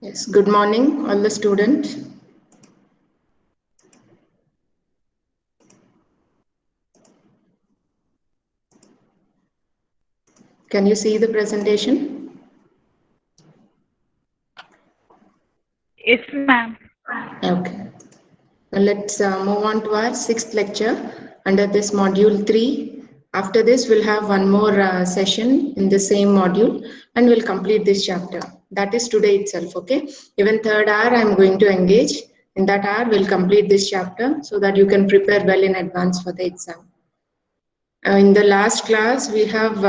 Yes, good morning, all the students. Can you see the presentation? Yes, ma'am. Okay. Now let's move on to our sixth lecture under this module 3. After this, we'll have one more session in the same module and we'll complete this chapter. That is today itself, okay? Even third hour, I'm going to engage. In that hour, we'll complete this chapter so that you can prepare well in advance for the exam. In the last class, we have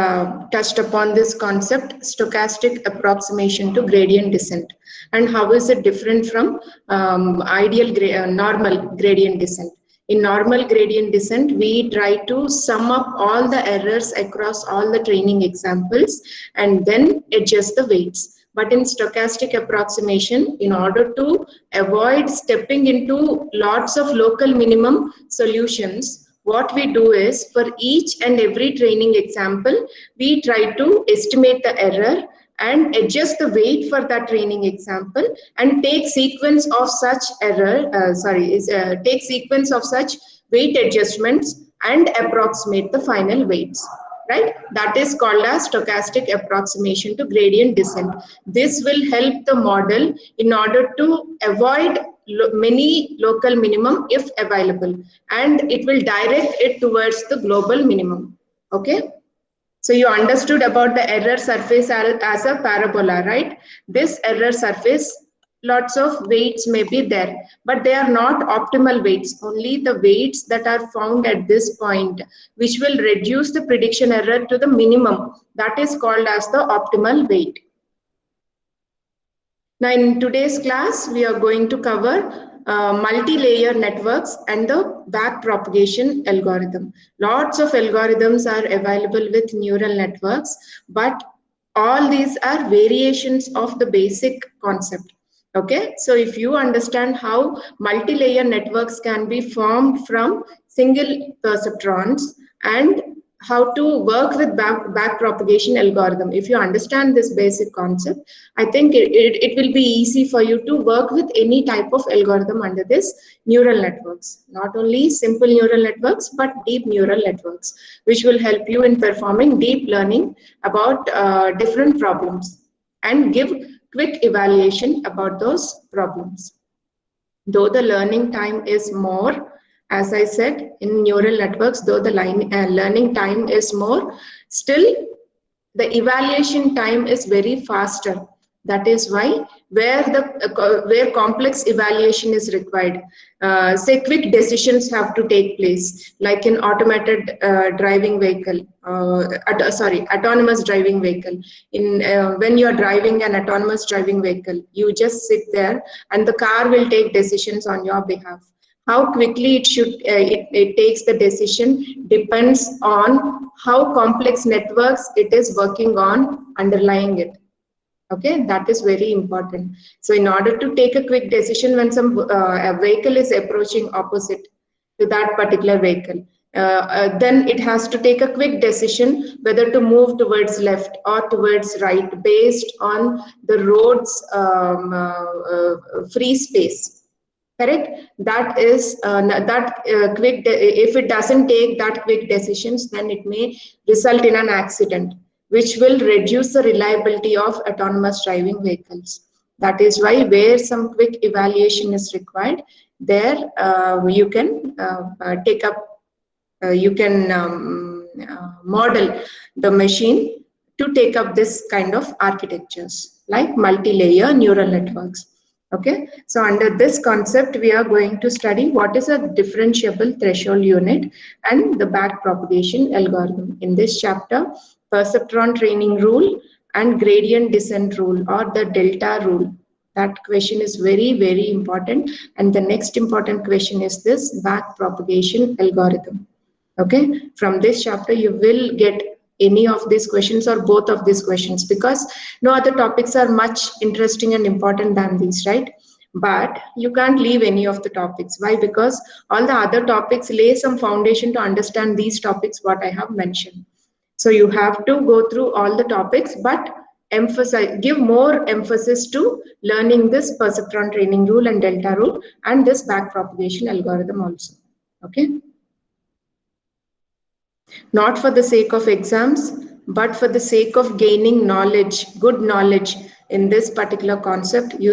touched upon this concept, stochastic approximation to gradient descent, and how is it different from normal gradient descent. In normal gradient descent, we try to sum up all the errors across all the training examples and then adjust the weights. But in stochastic approximation, in order to avoid stepping into lots of local minimum solutions, what we do is for each and every training example, we try to estimate the error and adjust the weight for that training example and take sequence of such take sequence of such weight adjustments and approximate the final weights. Right? That is called as stochastic approximation to gradient descent. This will help the model in order to avoid many local minimum if available, and it will direct it towards the global minimum. Okay, so you understood about the error surface as a parabola, right? This error surface, lots of weights may be there, but they are not optimal weights, only the weights that are found at this point, which will reduce the prediction error to the minimum. That is called as the optimal weight. Now, in today's class, we are going to cover multi-layer networks and the backpropagation algorithm. Lots of algorithms are available with neural networks, but all these are variations of the basic concept. Okay, so if you understand how multi-layer networks can be formed from single perceptrons and how to work with backpropagation algorithm. If you understand this basic concept, I think it will be easy for you to work with any type of algorithm under this neural networks. Not only simple neural networks, but deep neural networks, which will help you in performing deep learning about different problems and give quick evaluation about those problems. Though the learning time is more, as I said, in neural networks, though the learning time is more, still the evaluation time is very faster. That is why where complex evaluation is required, say quick decisions have to take place, like in automated driving vehicle, autonomous driving vehicle. In when you are driving an autonomous driving vehicle, you just sit there and the car will take decisions on your behalf. How quickly it takes the decision depends on how complex networks it is working on underlying it. Okay, that is very important. So in order to take a quick decision when a vehicle is approaching opposite to that particular vehicle, then it has to take a quick decision whether to move towards left or towards right based on the road's free space. Correct? That is if it doesn't take that quick decisions, then it may result in an accident, which will reduce the reliability of autonomous driving vehicles. That is why where some quick evaluation is required, there you can take up, you can model the machine to take up this kind of architectures like multi-layer neural networks. Okay, so under this concept, we are going to study what is a differentiable threshold unit and the backpropagation algorithm. In this chapter, perceptron training rule and gradient descent rule or the delta rule. That question is very, very important. And the next important question is this backpropagation algorithm. Okay, from this chapter, you will get any of these questions or both of these questions, because no other topics are much interesting and important than these, right? But you can't leave any of the topics. Why? Because all the other topics lay some foundation to understand these topics what I have mentioned. So you have to go through all the topics, but give more emphasis to learning this perceptron training rule and delta rule and this backpropagation algorithm also. Okay. Not for the sake of exams, but for the sake of gaining knowledge, good knowledge in this particular concept, you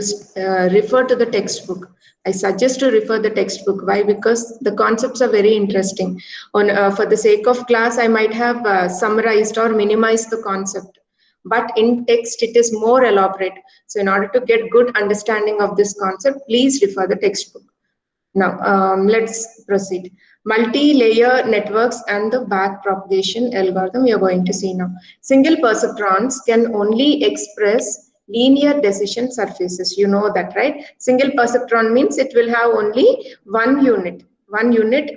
refer to the textbook. I suggest to refer the textbook. Why? Because the concepts are very interesting. For the sake of class, I might have summarized or minimized the concept. But in text, it is more elaborate. So in order to get good understanding of this concept, please refer the textbook. Now, let's proceed. Multi-layer networks and the backpropagation algorithm we are going to see now. Single perceptrons can only express linear decision surfaces. You know that, right? Single perceptron means it will have only one unit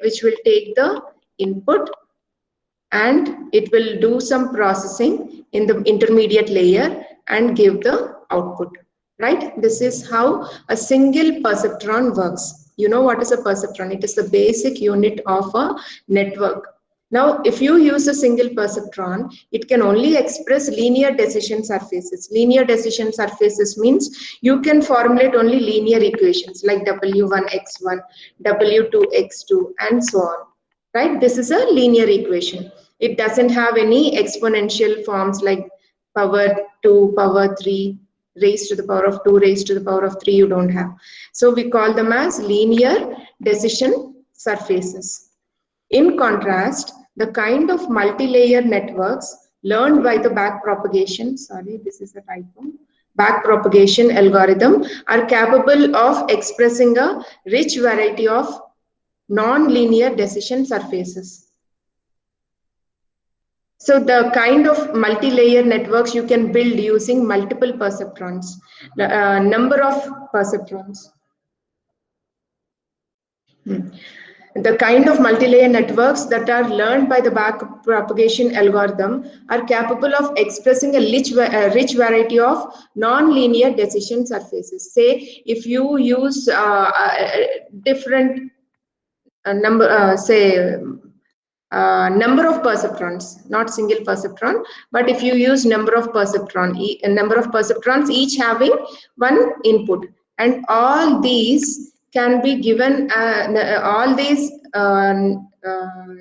which will take the input and it will do some processing in the intermediate layer and give the output, right? This is how a single perceptron works. You know what is a perceptron? It is the basic unit of a network. Now, if you use a single perceptron, it can only express linear decision surfaces. Linear decision surfaces means you can formulate only linear equations like W1x1, W2x2, and so on. Right? This is a linear equation. It doesn't have any exponential forms like power 2, power 3, raised to the power of 2, raised to the power of 3, you don't have. So we call them as linear decision surfaces. In contrast, the kind of multi-layer networks learned by the backpropagation, backpropagation algorithm are capable of expressing a rich variety of non-linear decision surfaces. So the kind of multi-layer networks you can build using multiple perceptrons, number of perceptrons. The kind of multi-layer networks that are learned by the backpropagation algorithm are capable of expressing a rich variety of non-linear decision surfaces. Say if you use different number of perceptrons, not single perceptron, but if you use number of perceptrons each having one input, and all these can be given, all these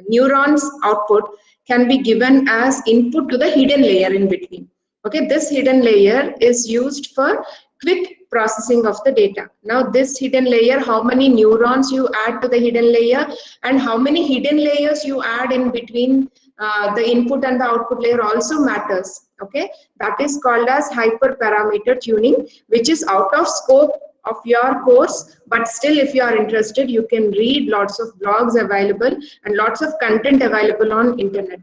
neurons output can be given as input to the hidden layer in between. Okay, this hidden layer is used for quick processing of the data. Now this hidden layer, how many neurons you add to the hidden layer and how many hidden layers you add in between the input and the output layer also matters. Okay, that is called as hyperparameter tuning, which is out of scope of your course, but still if you are interested, you can read lots of blogs available and lots of content available on internet.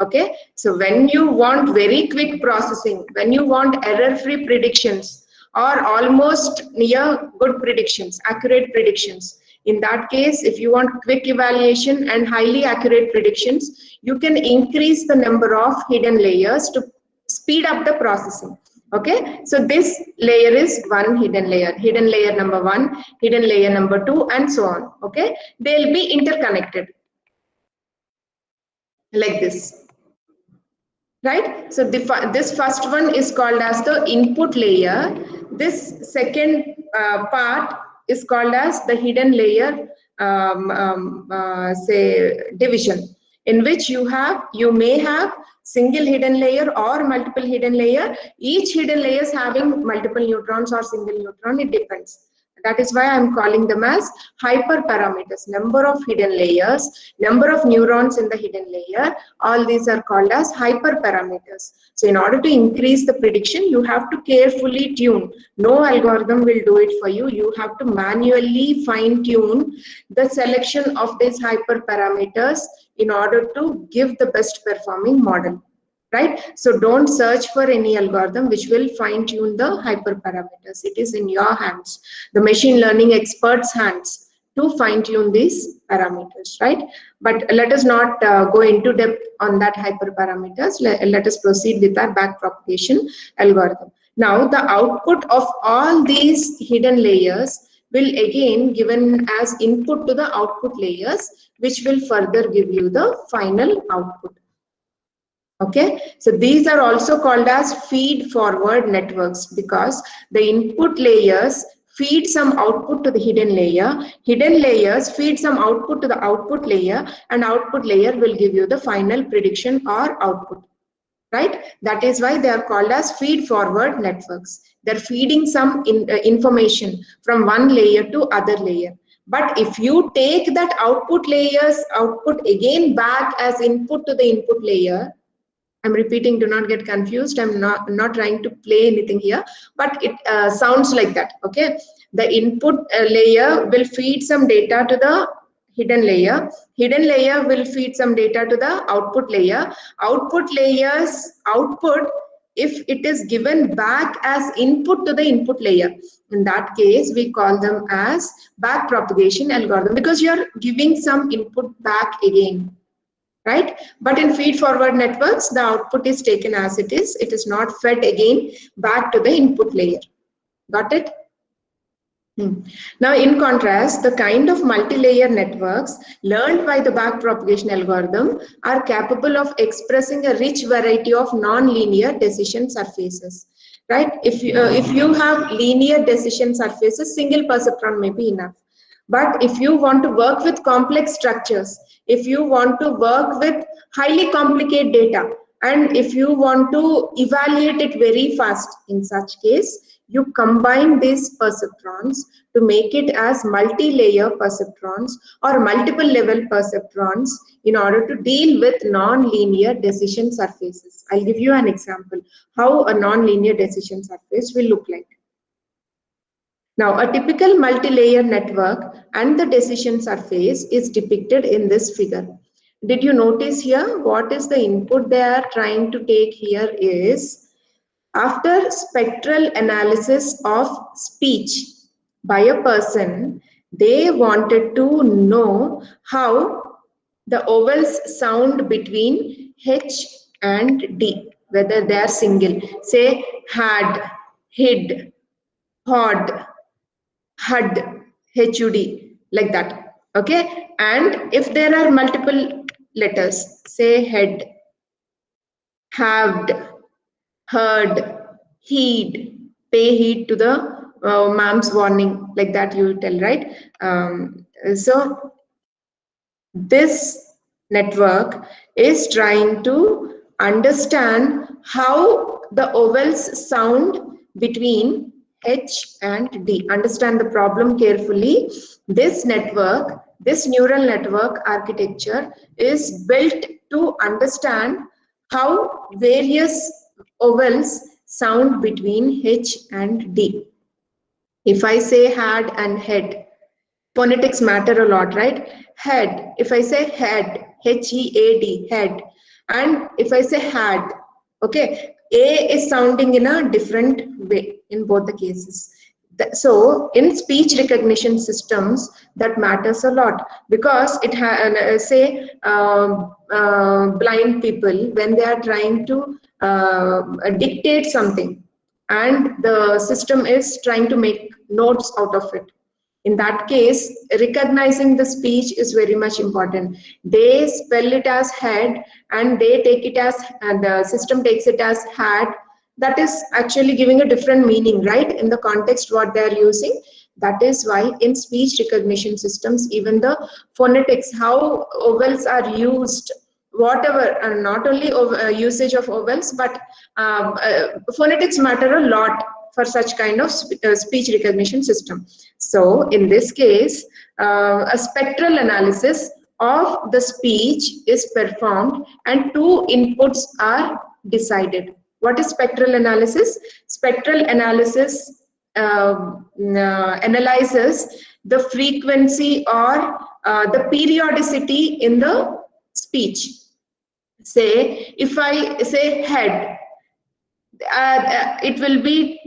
Okay, so when you want very quick processing, when you want error-free predictions or almost near good predictions, accurate predictions, in that case, if you want quick evaluation and highly accurate predictions, you can increase the number of hidden layers to speed up the processing. Okay, so this layer is one hidden layer number 1, hidden layer number 2, and so on. Okay, they'll be interconnected like this, right? So this first one is called as the input layer. This second part is called as the hidden layer, say division, in which you may have single hidden layer or multiple hidden layer. Each hidden layer is having multiple neutrons or single neutron, it depends. That is why I'm calling them as hyperparameters. Number of hidden layers, number of neurons in the hidden layer, all these are called as hyperparameters. So in order to increase the prediction, you have to carefully tune. No algorithm will do it for you. You have to manually fine tune the selection of these hyperparameters in order to give the best performing model. Right? So don't search for any algorithm which will fine tune the hyperparameters. It is in your hands, the machine learning experts' hands, to fine tune these parameters, right? But let us not go into depth on that hyperparameters. Let us proceed with our backpropagation algorithm. Now the output of all these hidden layers will again given as input to the output layers, which will further give you the final output. Okay, so these are also called as feed forward networks because the input layers feed some output to the hidden layer, hidden layers feed some output to the output layer, and output layer will give you the final prediction or output, right? That is why they are called as feed forward networks. They're feeding some information from one layer to other layer. But if you take that output layer's output again back as input to the input layer, I'm repeating, do not get confused. I'm not trying to play anything here, but it sounds like that. Okay, the input layer will feed some data to the hidden layer. Hidden layer will feed some data to the output layer. Output layer's output, if it is given back as input to the input layer, in that case we call them as backpropagation algorithm because you are giving some input back again, right? But in feed forward networks, the output is taken as it is not fed again back to the input layer. Got it? Now, in contrast, the kind of multi-layer networks learned by the backpropagation algorithm are capable of expressing a rich variety of non-linear decision surfaces, right? If you have linear decision surfaces, single perceptron may be enough. But if you want to work with complex structures, if you want to work with highly complicated data, and if you want to evaluate it very fast, in such case, you combine these perceptrons to make it as multi-layer perceptrons or multiple level perceptrons in order to deal with non-linear decision surfaces. I'll give you an example how a non-linear decision surface will look like. Now, a typical multi-layer network and the decision surface is depicted in this figure. Did you notice here what is the input they are trying to take here is, after spectral analysis of speech by a person, they wanted to know how the vowels sound between H and D, whether they are single. Say had, hid, hod, HUD, HUD, like that. Okay, and if there are multiple letters, say head, halved, heard, heed, pay heed to the ma'am's warning, like that you tell, right? So this network is trying to understand how the vowels sound between H and D. Understand the problem carefully. This network, this neural network architecture is built to understand how various vowels sound between H and D. If I say had and head, phonetics matter a lot, right? Head, if I say head, H-E-A-D, head, and if I say had, okay, A is sounding in a different way in both the cases. So in speech recognition systems, that matters a lot because it say blind people, when they are trying to dictate something and the system is trying to make notes out of it. In that case, recognizing the speech is very much important. They spell it as head and they take it as, and the system takes it as had. That is actually giving a different meaning, right? In the context what they are using. That is why in speech recognition systems, even the phonetics, how vowels are used, whatever, and not only usage of vowels, but phonetics matter a lot for such kind of speech recognition system. So in this case, a spectral analysis of the speech is performed and two inputs are decided. What is spectral analysis? Spectral analysis analyzes the frequency or the periodicity in the speech. Say, if I say head, it will be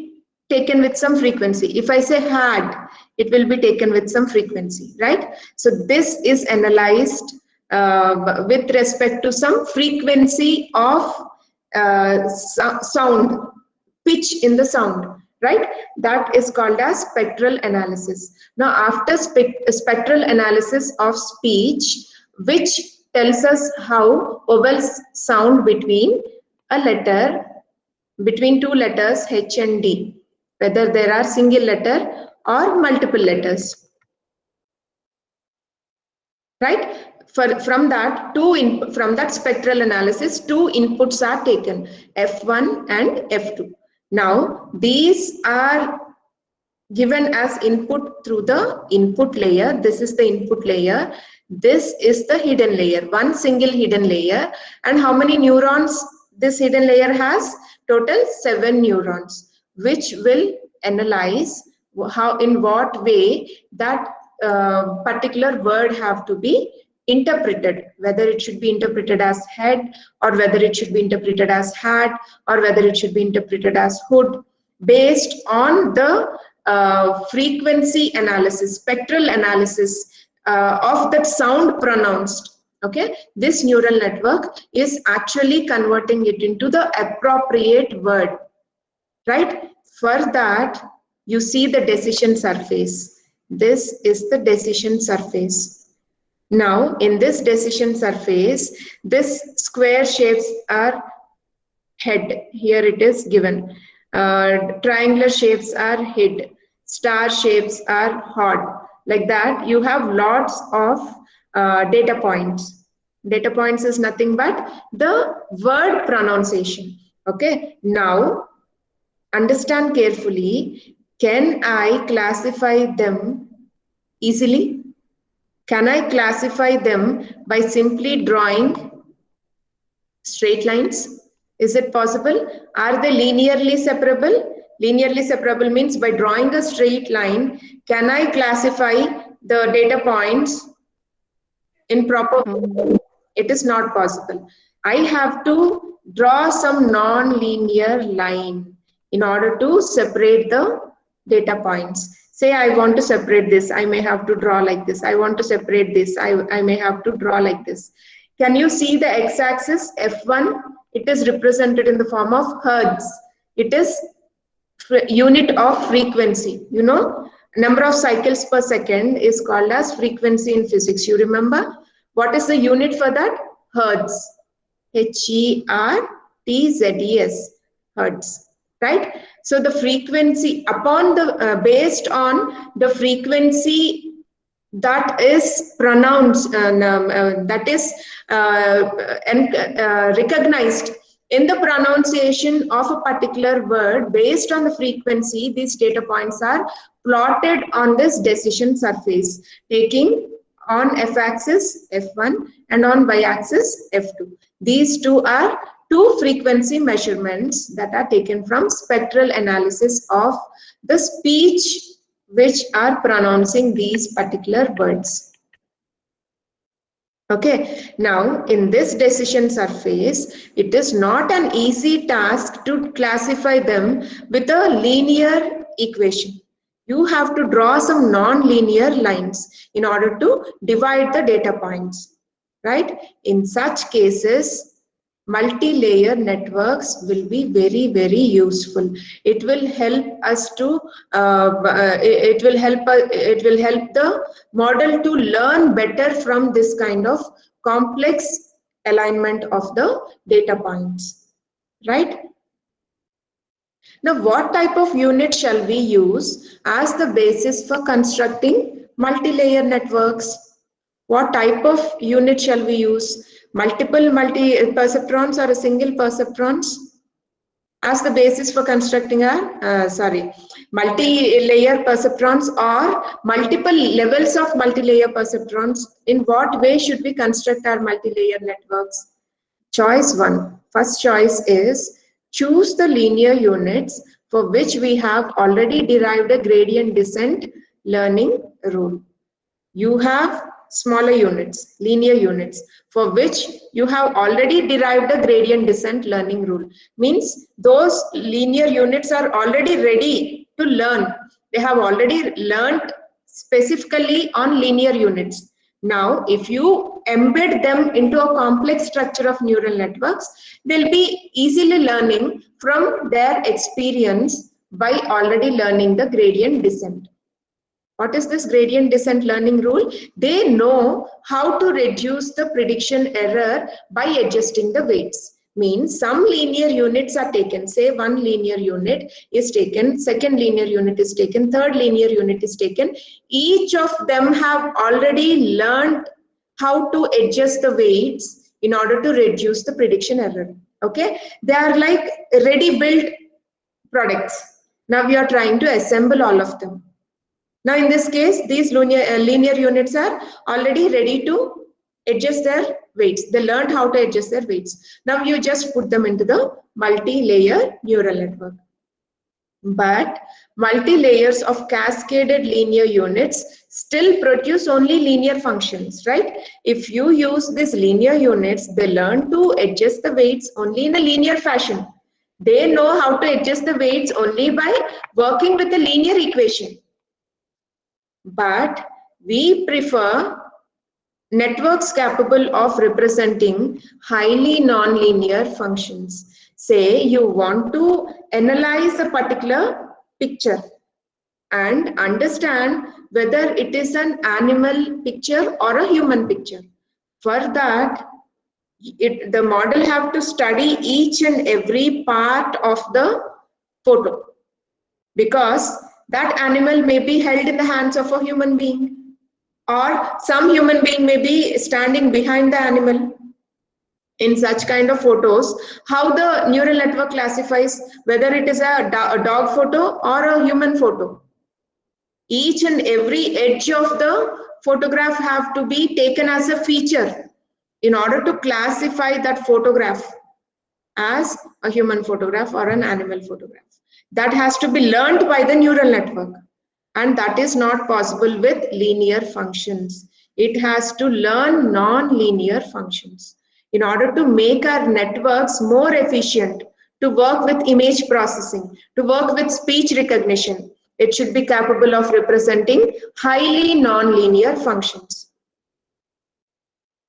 taken with some frequency. If I say had, it will be taken with some frequency, right? So this is analyzed with respect to some frequency of sound, pitch in the sound, right? That is called as spectral analysis. Now, after spectral analysis of speech, which tells us how vowels sound between a letter, between two letters H and D, whether there are single letter or multiple letters. Right? From that spectral analysis, two inputs are taken, F1 and F2. Now these are given as input through the input layer. This is the input layer. This is the hidden layer, one single hidden layer. And how many neurons this hidden layer has? Total 7 neurons, which will analyze how, in what way that particular word have to be interpreted, whether it should be interpreted as head, or whether it should be interpreted as hat, or whether it should be interpreted as hood, based on the frequency analysis, spectral analysis of that sound pronounced. Okay, this neural network is actually converting it into the appropriate word, right? For that, you see the decision surface. This is the decision surface. Now, in this decision surface, this square shapes are head. Here it is given. Triangular shapes are head. Star shapes are heart. Like that, you have lots of data points. Data points is nothing but the word pronunciation. Okay. Now, understand carefully. Can I classify them easily? Can I classify them by simply drawing straight lines? Is it possible? Are they linearly separable? Linearly separable means by drawing a straight line, can I classify the data points in proper way? It is not possible. I have to draw some non-linear line in order to separate the data points. Say I want to separate this, I may have to draw like this. I want to separate this, I may have to draw like this. Can you see the x-axis F1? It is represented in the form of hertz. It is unit of frequency. You know, number of cycles per second is called as frequency in physics. You remember? What is the unit for that? Hertz. Hertz. Hertz. Right? So the frequency upon the based on the frequency that is pronounced, that is recognized in the pronunciation of a particular word, based on the frequency, these data points are plotted on this decision surface, taking on f-axis F1 and on y-axis F2. These two are two frequency measurements that are taken from spectral analysis of the speech which are pronouncing these particular words. Okay, now in this decision surface, it is not an easy task to classify them with a linear equation. You have to draw some non-linear lines in order to divide the data points, right? In such cases, multi-layer networks will be very, very useful. It will help us to it will help the model to learn better from this kind of complex alignment of the data points, right? Now, what type of unit shall we use as the basis for constructing multi-layer networks? What type of unit shall we use? Multiple perceptrons or a single perceptrons as the basis for constructing a multi-layer perceptrons, or multiple levels of multi-layer perceptrons? In what way should we construct our multi-layer networks? Choice 1. First choice is choose the linear units for which we have already derived a gradient descent learning rule. You have smaller units, linear units, for which you have already derived a gradient descent learning rule. Means those linear units are already ready to learn. They have already learned specifically on linear units. Now, if you embed them into a complex structure of neural networks, they'll be easily learning from their experience by already learning the gradient descent. What is this gradient descent learning rule? They know how to reduce the prediction error by adjusting the weights. Means some linear units are taken, say one linear unit is taken, second linear unit is taken, third linear unit is taken. Each of them have already learned how to adjust the weights in order to reduce the prediction error. Okay, they are like ready built products. Now we are trying to assemble all of them. Now in this case, these linear units are already ready to adjust their weights. They learned how to adjust their weights. Now you just put them into the multi-layer neural network. But multi-layers of cascaded linear units still produce only linear functions, right? If you use these linear units, they learn to adjust the weights only in a linear fashion. They know how to adjust the weights only by working with a linear equation. But we prefer networks capable of representing highly nonlinear functions. Say you want to analyze a particular picture and understand whether it is an animal picture or a human picture. For that, the model have to study each and every part of the photo, because that animal may be held in the hands of a human being, or some human being may be standing behind the animal. In such kind of photos, how the neural network classifies whether it is a dog photo or a human photo? Each and every edge of the photograph have to be taken as a feature in order to classify that photograph as a human photograph or an animal photograph. That has to be learned by the neural network, and that is not possible with linear functions. It has to learn non-linear functions in order to make our networks more efficient, to work with image processing, to work with speech recognition. It should be capable of representing highly non-linear functions.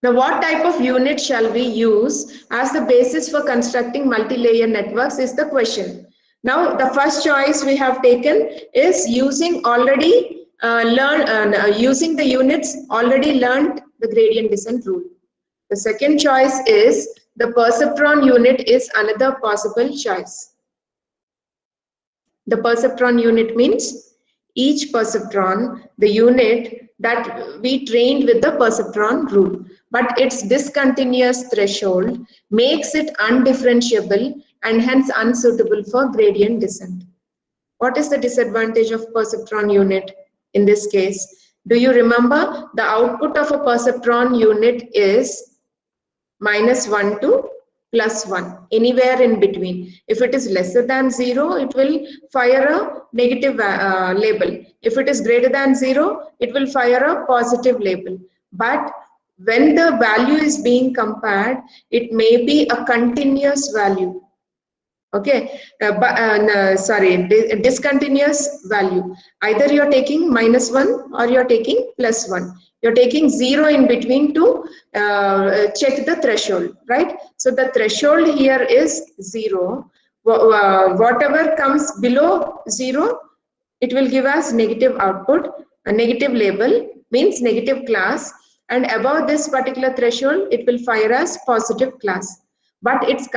Now, what type of unit shall we use as the basis for constructing multi-layer networks is the question. Now, the first choice we have taken is using already using the units already learned the gradient descent rule. The second choice is the perceptron unit is another possible choice. The perceptron unit means each perceptron, the unit that we trained with the perceptron rule, but its discontinuous threshold makes it undifferentiable and hence unsuitable for gradient descent. What is the disadvantage of perceptron unit in this case? Do you remember the output of a perceptron unit is -1 to +1, anywhere in between. If it is lesser than 0, it will fire a negative label. If it is greater than 0, it will fire a positive label. But when the value is being compared, it may be a continuous value. Okay, discontinuous value. Either you're taking -1 or you're taking +1. You're taking 0 in between to check the threshold, right? So the threshold here is 0. Whatever comes below 0, it will give us negative output. A negative label means negative class, and above this particular threshold, it will fire as positive class. But it's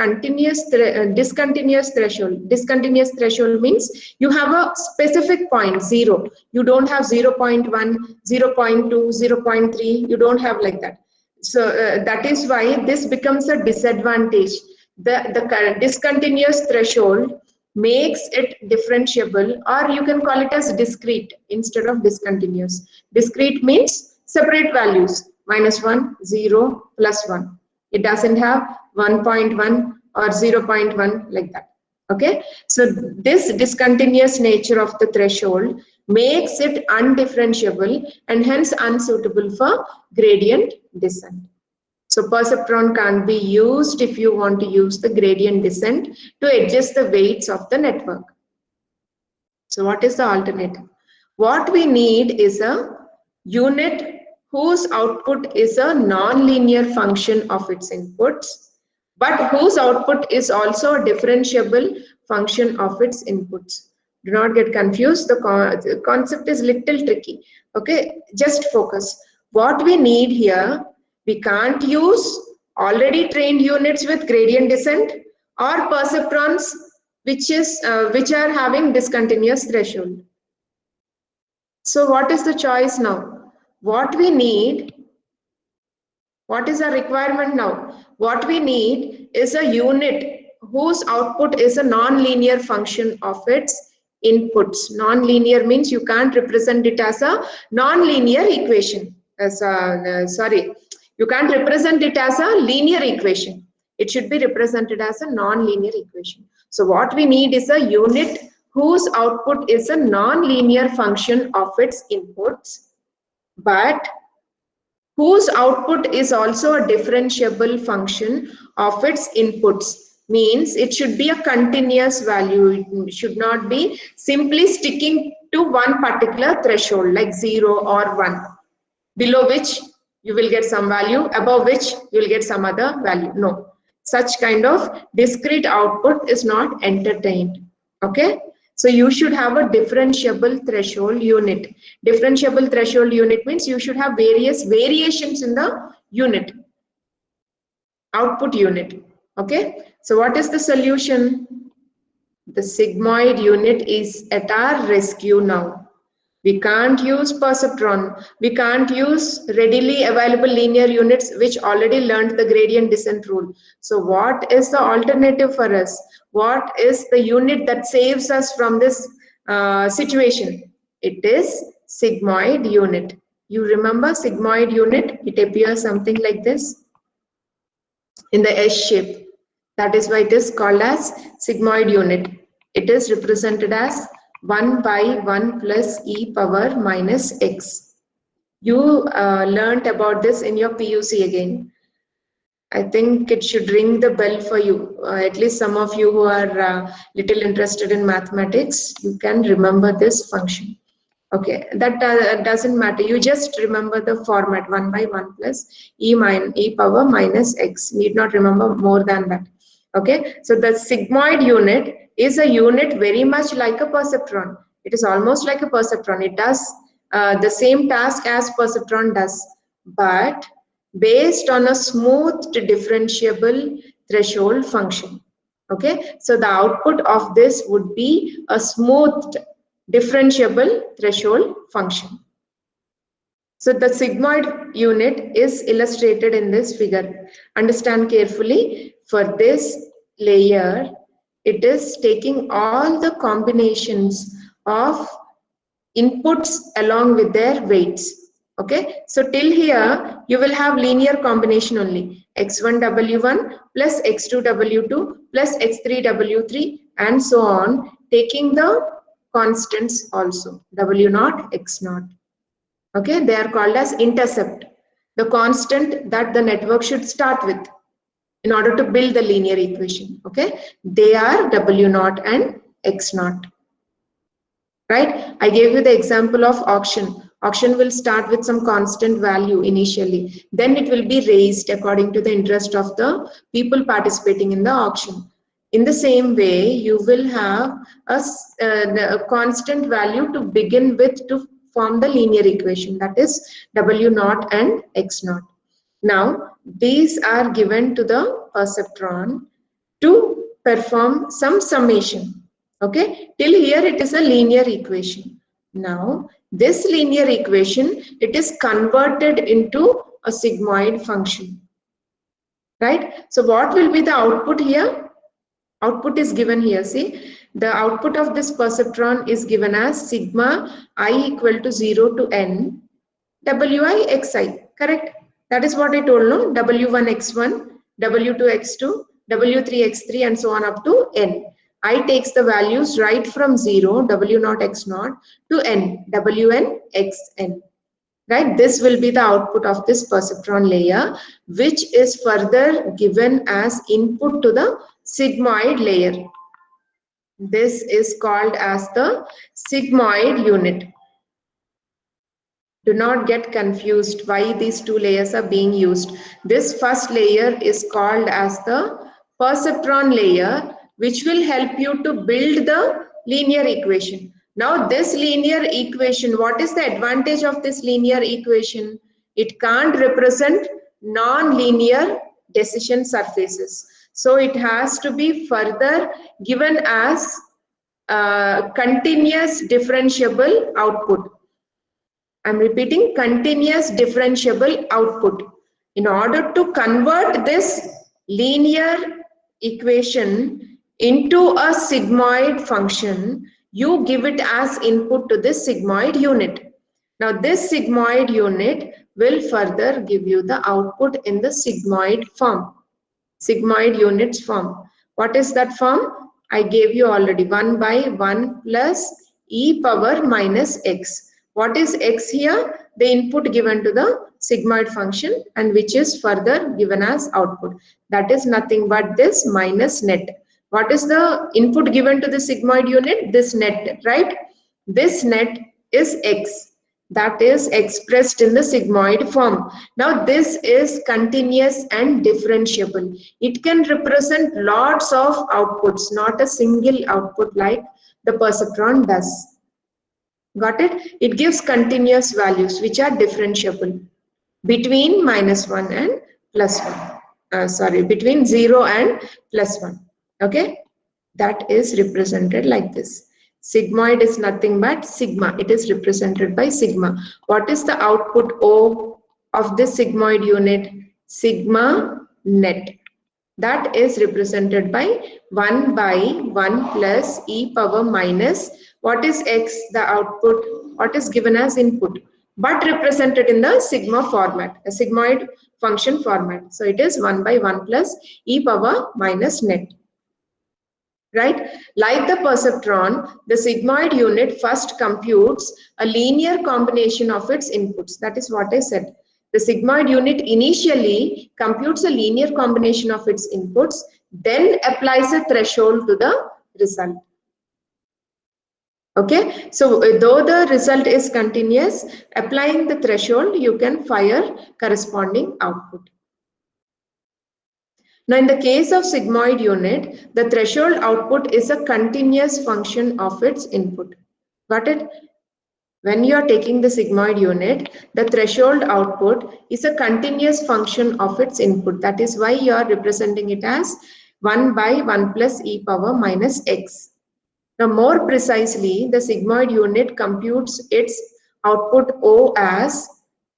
discontinuous threshold. Discontinuous threshold means you have a specific point, 0. You don't have 0.1, 0.2, 0.3. You don't have like that. So that is why this becomes a disadvantage. The discontinuous threshold makes it differentiable, or you can call it as discrete instead of discontinuous. Discrete means separate values, -1, 0, +1. It doesn't have 1.1 or 0.1 like that. Okay, so this discontinuous nature of the threshold makes it undifferentiable and hence unsuitable for gradient descent. So perceptron can't be used if you want to use the gradient descent to adjust the weights of the network. So what is the alternative? What we need is a unit whose output is a non-linear function of its inputs, but whose output is also a differentiable function of its inputs. Do not get confused. The concept is little tricky. Okay, just focus. What we need here, we can't use already trained units with gradient descent or perceptrons which are having discontinuous threshold. So what is the choice now? What we need, what is our requirement now? What we need is a unit whose output is a non-linear function of its inputs. Non-linear means you can't represent it as a non-linear equation. You can't represent it as a linear equation. It should be represented as a non-linear equation. So what we need is a unit whose output is a non-linear function of its inputs, but whose output is also a differentiable function of its inputs. Means it should be a continuous value. It should not be simply sticking to one particular threshold like 0 or 1, below which you will get some value, above which you will get some other value. No, such kind of discrete output is not entertained. Okay, so you should have a differentiable threshold unit. Differentiable threshold unit means you should have various variations in the unit, output unit. Okay, so what is the solution? The sigmoid unit is at our rescue now. We can't use perceptron. We can't use readily available linear units which already learned the gradient descent rule. So what is the alternative for us? What is the unit that saves us from this situation? It is sigmoid unit. You remember sigmoid unit? It appears something like this in the S shape. That is why it is called as sigmoid unit. It is represented as 1 by 1 plus e power minus x. You learnt about this in your PUC again. I think it should ring the bell for you. At least some of you who are little interested in mathematics, you can remember this function. Okay, that doesn't matter. You just remember the format 1 by 1 plus e power minus x. Need not remember more than that. Okay, so the sigmoid unit is a unit very much like a perceptron. It is almost like a perceptron. It does the same task as perceptron does, but based on a smoothed differentiable threshold function. Okay, so the output of this would be a smoothed differentiable threshold function. So the sigmoid unit is illustrated in this figure. Understand carefully. For this layer, it is taking all the combinations of inputs along with their weights. Okay, so till here you will have linear combination only, x1w1 plus x2w2 plus x3w3 and so on, taking the constants also, w0, x0. Okay, they are called as intercept, the constant that the network should start with in order to build the linear equation. Okay, they are w0 and x0. Right? I gave you the example of auction. Auction will start with some constant value initially. Then it will be raised according to the interest of the people participating in the auction. In the same way, you will have a constant value to begin with to form the linear equation, that is W0 and X0. Now, these are given to the perceptron to perform some summation. Okay, till here it is a linear equation. Now, this linear equation, it is converted into a sigmoid function. Right? So what will be the output here? Output is given here. See, the output of this perceptron is given as sigma I equal to 0 to n wi xi. Correct? That is what I told, no? w1 x1, w2 x2, w3 x3 and so on up to n. I takes the values right from 0, w0 x0 to n, wn xn. Right? This will be the output of this perceptron layer, which is further given as input to the sigmoid layer. This is called as the sigmoid unit. Do not get confused why these two layers are being used. This first layer is called as the perceptron layer, which will help you to build the linear equation. Now this linear equation, what is the advantage of this linear equation? It can't represent non-linear decision surfaces. So it has to be further given as continuous differentiable output. I'm repeating, continuous differentiable output. In order to convert this linear equation into a sigmoid function, you give it as input to this sigmoid unit. Now this sigmoid unit will further give you the output in the sigmoid form, sigmoid units form. What is that form? I gave you already, 1 by 1 plus e power minus x. What is x here? The input given to the sigmoid function, and which is further given as output. That is nothing but this minus net. What is the input given to the sigmoid unit? This net, right? This net is x. That is expressed in the sigmoid form. Now this is continuous and differentiable. It can represent lots of outputs, not a single output like the perceptron does. Got it? It gives continuous values which are differentiable between -1 and +1. Between 0 and +1. Okay? That is represented like this. Sigmoid is nothing but sigma. It is represented by sigma. What is the output O of this sigmoid unit? Sigma net. That is represented by 1 by 1 plus e power minus. What is x? The output. What is given as input, but represented in the sigma format, a sigmoid function format. So it is 1 by 1 plus e power minus net. Right? Like the perceptron, the sigmoid unit first computes a linear combination of its inputs. That is what I said. The sigmoid unit initially computes a linear combination of its inputs, then applies a threshold to the result. Okay, so though the result is continuous, applying the threshold, you can fire corresponding output. Now, in the case of sigmoid unit, the threshold output is a continuous function of its input. Got it? When you are taking the sigmoid unit, the threshold output is a continuous function of its input. That is why you are representing it as 1 by 1 plus e power minus x. Now, more precisely, the sigmoid unit computes its output O as,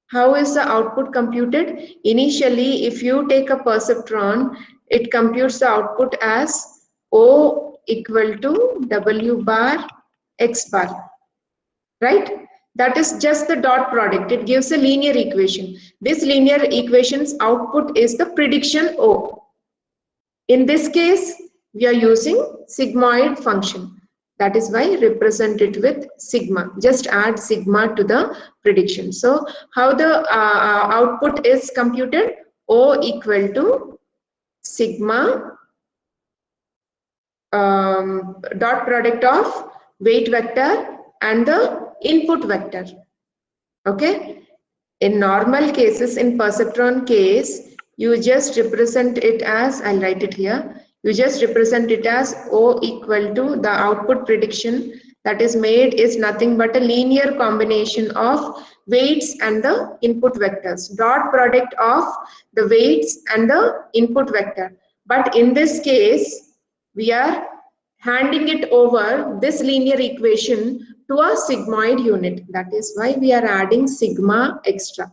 how is the output computed? Initially, if you take a perceptron, it computes the output as O equal to W bar X bar, right? That is just the dot product. It gives a linear equation. This linear equation's output is the prediction O. In this case, we are using sigmoid function. That is why represent it with sigma. Just add sigma to the prediction. So how the output is computed? O equal to sigma dot product of weight vector and the input vector. Okay. In normal cases, in perceptron case, you just represent it as, I'll write it here. You just represent it as O equal to the output prediction that is made is nothing but a linear combination of weights and the input vectors. Dot product of the weights and the input vector. But in this case, we are handing it over this linear equation to a sigmoid unit. That is why we are adding sigma extra.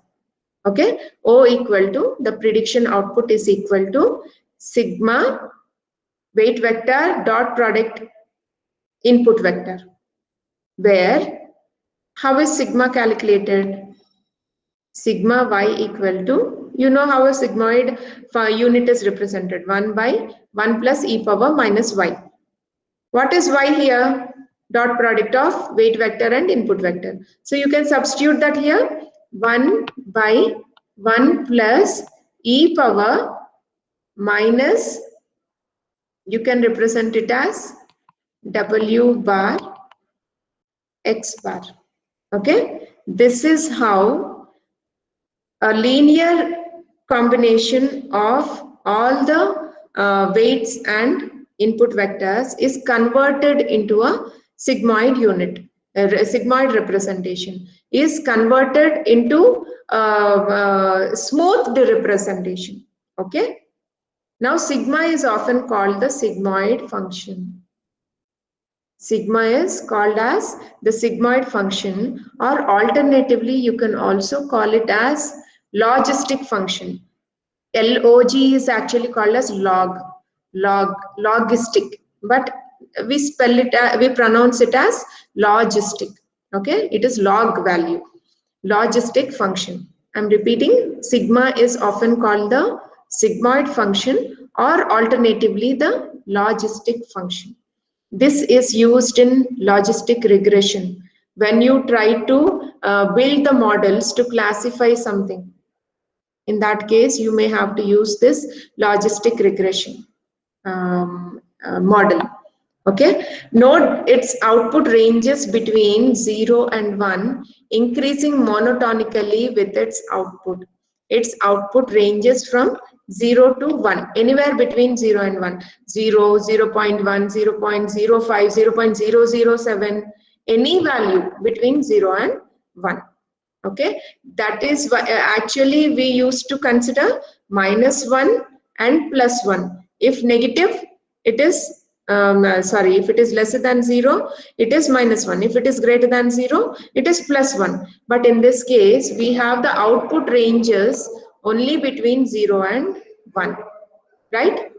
Okay, O equal to the prediction output is equal to sigma weight vector dot product input vector, where how is sigma calculated? Sigma y equal to, you know how a sigmoid unit is represented, 1 by 1 plus e power minus y. What is y here? Dot product of weight vector and input vector. So you can substitute that here, 1 by 1 plus e power minus, you can represent it as W bar X bar. Okay, this is how a linear combination of all the weights and input vectors is converted into a sigmoid unit. A sigmoid representation is converted into smoothed representation. Okay. Now sigma is often called the sigmoid function. Sigma is called as the sigmoid function, or alternatively you can also call it as logistic function. LOG is actually called as logistic, but we spell it, we pronounce it as logistic. Okay, it is log value, logistic function. I'm repeating, sigma is often called the sigmoid function, or alternatively the logistic function. This is used in logistic regression when you try to build the models to classify something. In that case, you may have to use this logistic regression model. Okay, note its output ranges between 0 and 1, increasing monotonically with its output. Its output ranges from 0 to 1, anywhere between 0 and 1, 0, 0.1, 0.05, 0.007, any value between 0 and 1. Okay, that is why actually we used to consider -1 and +1. If negative, it is if it is lesser than 0, it is -1. If it is greater than 0, it is +1. But in this case, we have the output ranges only between 0 and 1, right?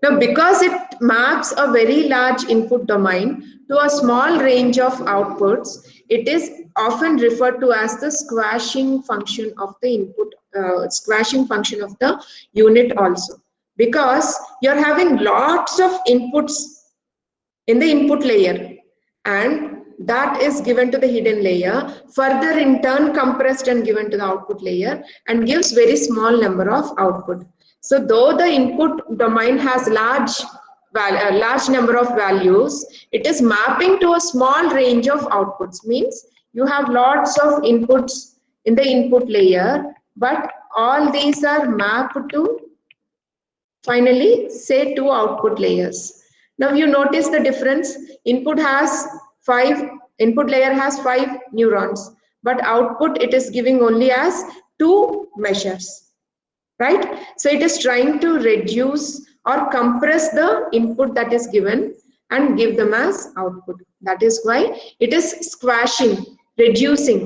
Now, because it maps a very large input domain to a small range of outputs, it is often referred to as the squashing function of the input, squashing function of the unit also. Because you're having lots of inputs in the input layer, and that is given to the hidden layer, further in turn compressed and given to the output layer, and gives very small number of output. So though the input domain has large number of values, it is mapping to a small range of outputs. Means you have lots of inputs in the input layer, but all these are mapped to finally say 2 output layers. Now you notice the difference. Input layer has 5 neurons, but output it is giving only as 2 measures. Right? So it is trying to reduce or compress the input that is given and give them as output. That is why it is squashing, reducing.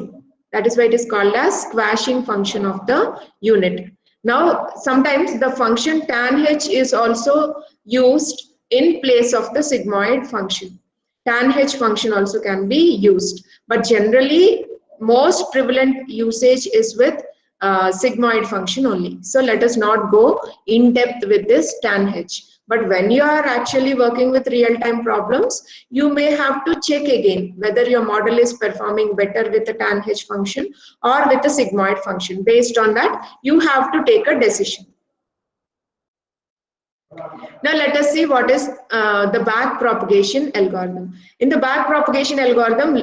That is why it is called as squashing function of the unit. Now, sometimes the function tan h is also used in place of the sigmoid function. Tan h function also can be used, but generally most prevalent usage is with sigmoid function only. So let us not go in depth with this tan h. But when you are actually working with real-time problems, you may have to check again whether your model is performing better with the tan h function or with the sigmoid function. Based on that, you have to take a decision. Now let us see what is the backpropagation algorithm. In the backpropagation algorithm,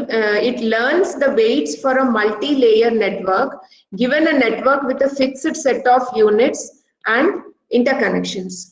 it learns the weights for a multi-layer network given a network with a fixed set of units and interconnections.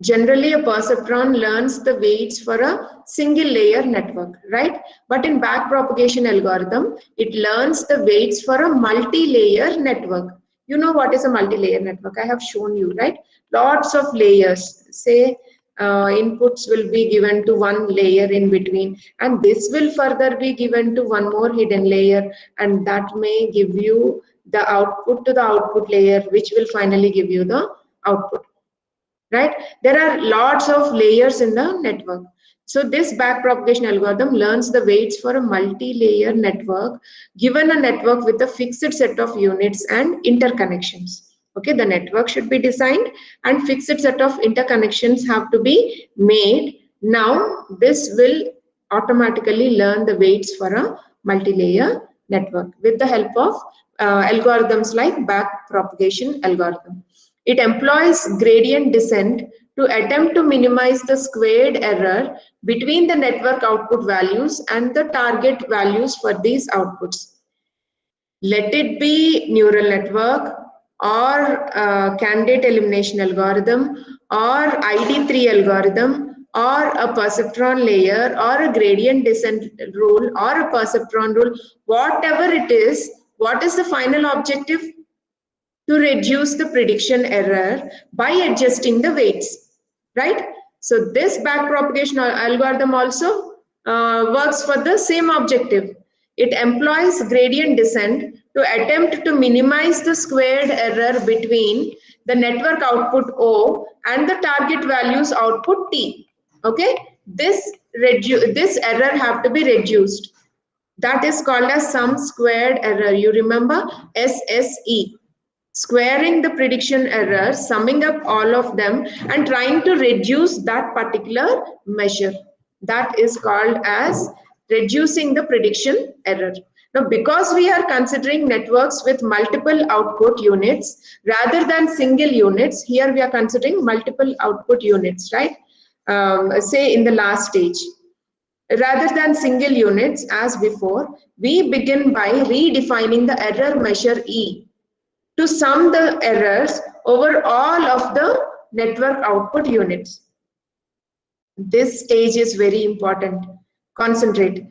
Generally, a perceptron learns the weights for a single layer network, right? But in backpropagation algorithm, it learns the weights for a multi-layer network. You know what is a multi-layer network? I have shown you, right? Lots of layers. Say inputs will be given to one layer in between, and this will further be given to one more hidden layer, and that may give you the output to the output layer, which will finally give you the output. Right? There are lots of layers in the network. So this backpropagation algorithm learns the weights for a multi-layer network given a network with a fixed set of units and interconnections. Okay, the network should be designed and fixed set of interconnections have to be made. Now this will automatically learn the weights for a multi-layer network with the help of algorithms like backpropagation algorithm. It employs gradient descent to attempt to minimize the squared error between the network output values and the target values for these outputs. Let it be neural network, or candidate elimination algorithm, or ID3 algorithm, or a perceptron layer, or a gradient descent rule, or a perceptron rule, whatever it is, what is the final objective? To reduce the prediction error by adjusting the weights, right? So this backpropagation algorithm also works for the same objective. It employs gradient descent to attempt to minimize the squared error between the network output O and the target values output T. Okay, this error have to be reduced. That is called as sum squared error. You remember SSE, squaring the prediction error, summing up all of them and trying to reduce that particular measure. That is called as reducing the prediction error. Now, because we are considering networks with multiple output units rather than single units, here we are considering multiple output units, right? Say in the last stage. Rather than single units as before, we begin by redefining the error measure E to sum the errors over all of the network output units. This stage is very important. Concentrate.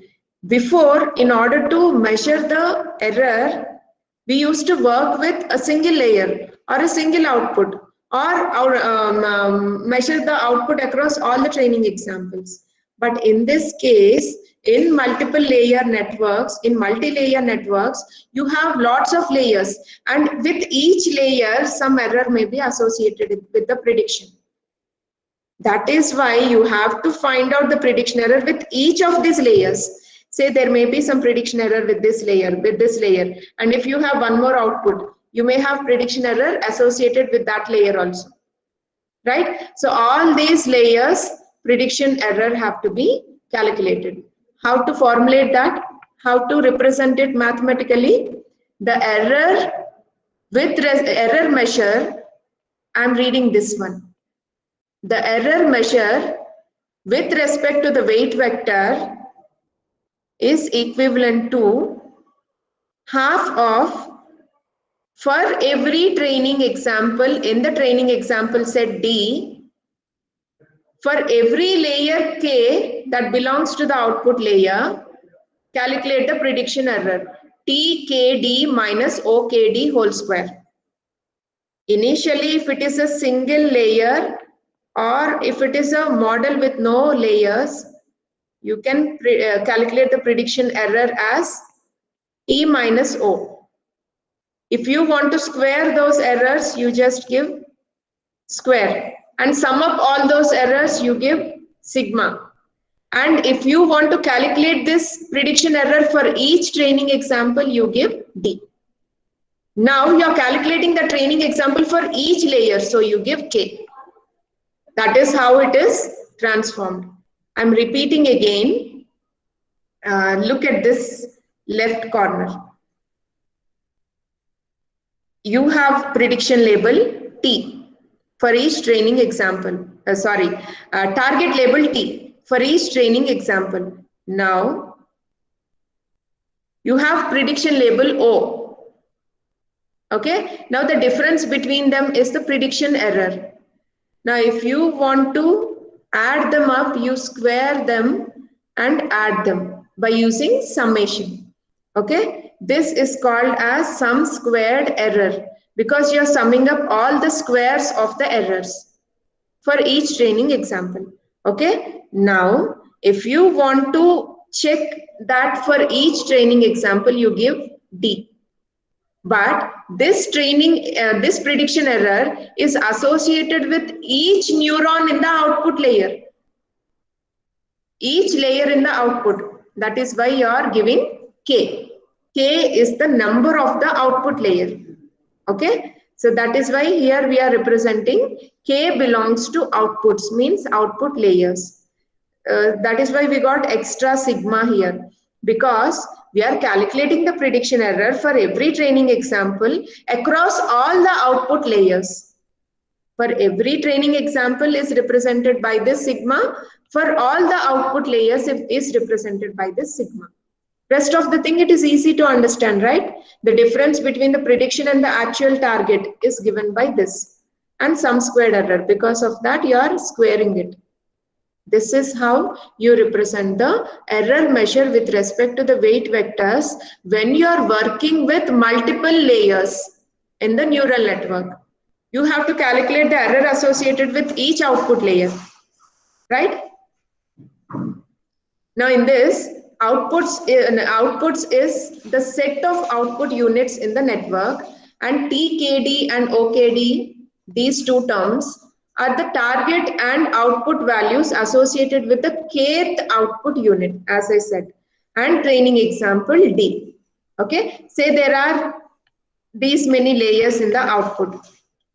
Before, in order to measure the error, we used to work with a single layer or a single output, or measure the output across all the training examples. But in this case, in multiple layer networks, in multi-layer networks, you have lots of layers, and with each layer, some error may be associated with the prediction. That is why you have to find out the prediction error with each of these layers. Say there may be some prediction error with this layer, and if you have one more output, you may have prediction error associated with that layer also, right? So all these layers, prediction error have to be calculated. How to formulate that? How to represent it mathematically? The error with error measure, I'm reading this one. The error measure with respect to the weight vector is equivalent to half of, for every training example in the training example set D, for every layer K that belongs to the output layer, calculate the prediction error TKD minus OKD whole square. Initially, if it is a single layer or if it is a model with no layers, you can calculate the prediction error as T minus O. If you want to square those errors, you just give square, and sum up all those errors, you give sigma. And if you want to calculate this prediction error for each training example, you give D. Now you are calculating the training example for each layer, so you give K. That is how it is transformed. I'm repeating again. Look at this left corner. You have prediction label T for each training example. Target label T for each training example. Now, you have prediction label O. Okay, now the difference between them is the prediction error. Now, if you want to add them up, you square them and add them by using summation. Okay, this is called as sum squared error because you're summing up all the squares of the errors for each training example. Okay, now if you want to check that for each training example, you give D. But this this prediction error is associated with each neuron in the output layer. Each layer in the output. That is why you are giving K. K is the number of the output layer. Okay. So that is why here we are representing K belongs to outputs, means output layers. That is why we got extra sigma here, because we are calculating the prediction error for every training example across all the output layers. For every training example is represented by this sigma. For all the output layers, it is represented by this sigma. Rest of the thing, it is easy to understand, right? The difference between the prediction and the actual target is given by this, and some squared error. Because of that, you are squaring it. This is how you represent the error measure with respect to the weight vectors when you are working with multiple layers in the neural network. You have to calculate the error associated with each output layer, right? Now in this, outputs is the set of output units in the network, and TKD and OKD, these two terms, are the target and output values associated with the kth output unit, as I said. And training example D. Okay, say there are these many layers in the output.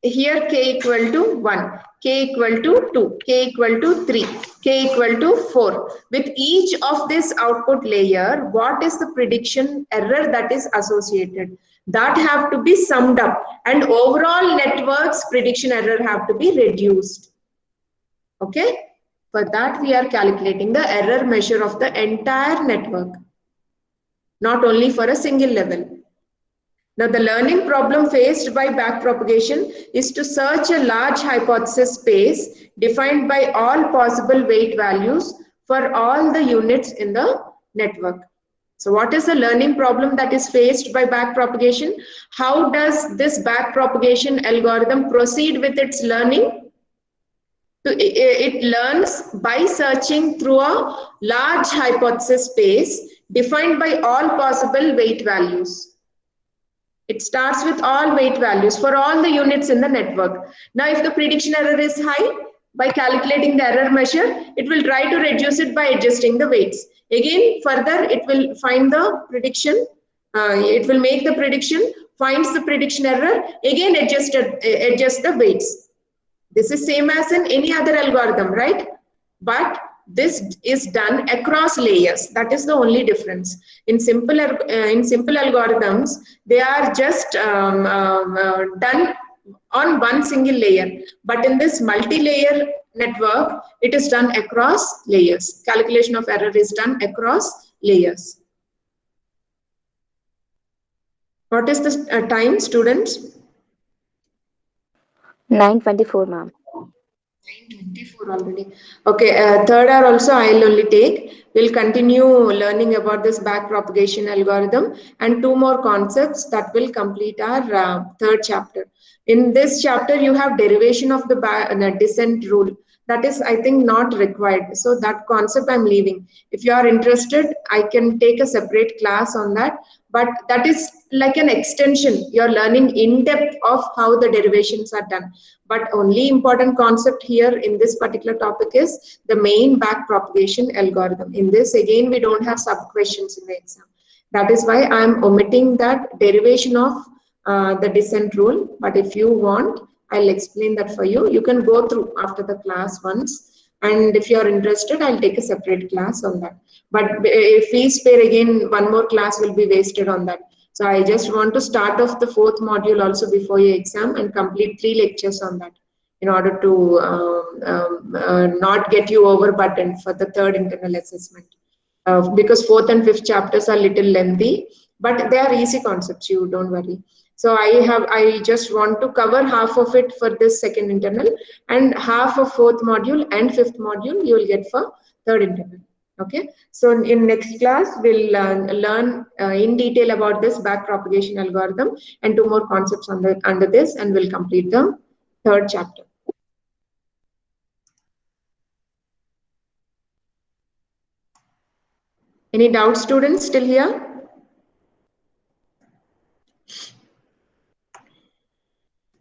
Here k equal to 1, k equal to 2, k equal to 3, k equal to 4. With each of this output layer, what is the prediction error that is associated? That have to be summed up, and overall network's prediction error have to be reduced. Okay? For that, we are calculating the error measure of the entire network, not only for a single level. Now, the learning problem faced by backpropagation is to search a large hypothesis space defined by all possible weight values for all the units in the network. So what is the learning problem that is faced by backpropagation? How does this backpropagation algorithm proceed with its learning? It learns by searching through a large hypothesis space defined by all possible weight values. It starts with all weight values for all the units in the network. Now, if the prediction error is high, by calculating the error measure, it will try to reduce it by adjusting the weights. Again, further, it will find the prediction, it will make the prediction, finds the prediction error, again adjust the weights. This is same as in any other algorithm, right? But this is done across layers. That is the only difference. In simple algorithms, they are just done on one single layer. But in this multi-layer network, it is done across layers. Calculation of error is done across layers. What is the time, students? 9:24, ma'am. 9:24 already. Okay, third hour also I'll only take. We'll continue learning about this backpropagation algorithm and two more concepts that will complete our third chapter. In this chapter, you have derivation of the descent rule. That is, I think, not required. So that concept I'm leaving. If you are interested, I can take a separate class on that. But that is like an extension. You're learning in depth of how the derivations are done. But only important concept here in this particular topic is the main backpropagation algorithm. In this, again, we don't have sub questions in the exam. That is why I'm omitting that derivation of the descent rule. But if you want, I'll explain that for you. You can go through after the class once. And if you're interested, I'll take a separate class on that. But if we spare again, one more class will be wasted on that. So I just want to start off the fourth module also before your exam and complete 3 lectures on that in order to not get you overburdened for the third internal assessment. Because fourth and fifth chapters are little lengthy, but they are easy concepts, you don't worry. So I just want to cover half of it for this second internal, and half of fourth module and fifth module you will get for third internal. Okay, so in next class we'll learn in detail about this backpropagation algorithm and two more concepts under this, and we'll complete the third chapter. Any doubts, students, still here?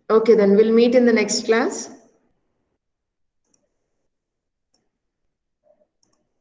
Okay, then we'll meet in the next class.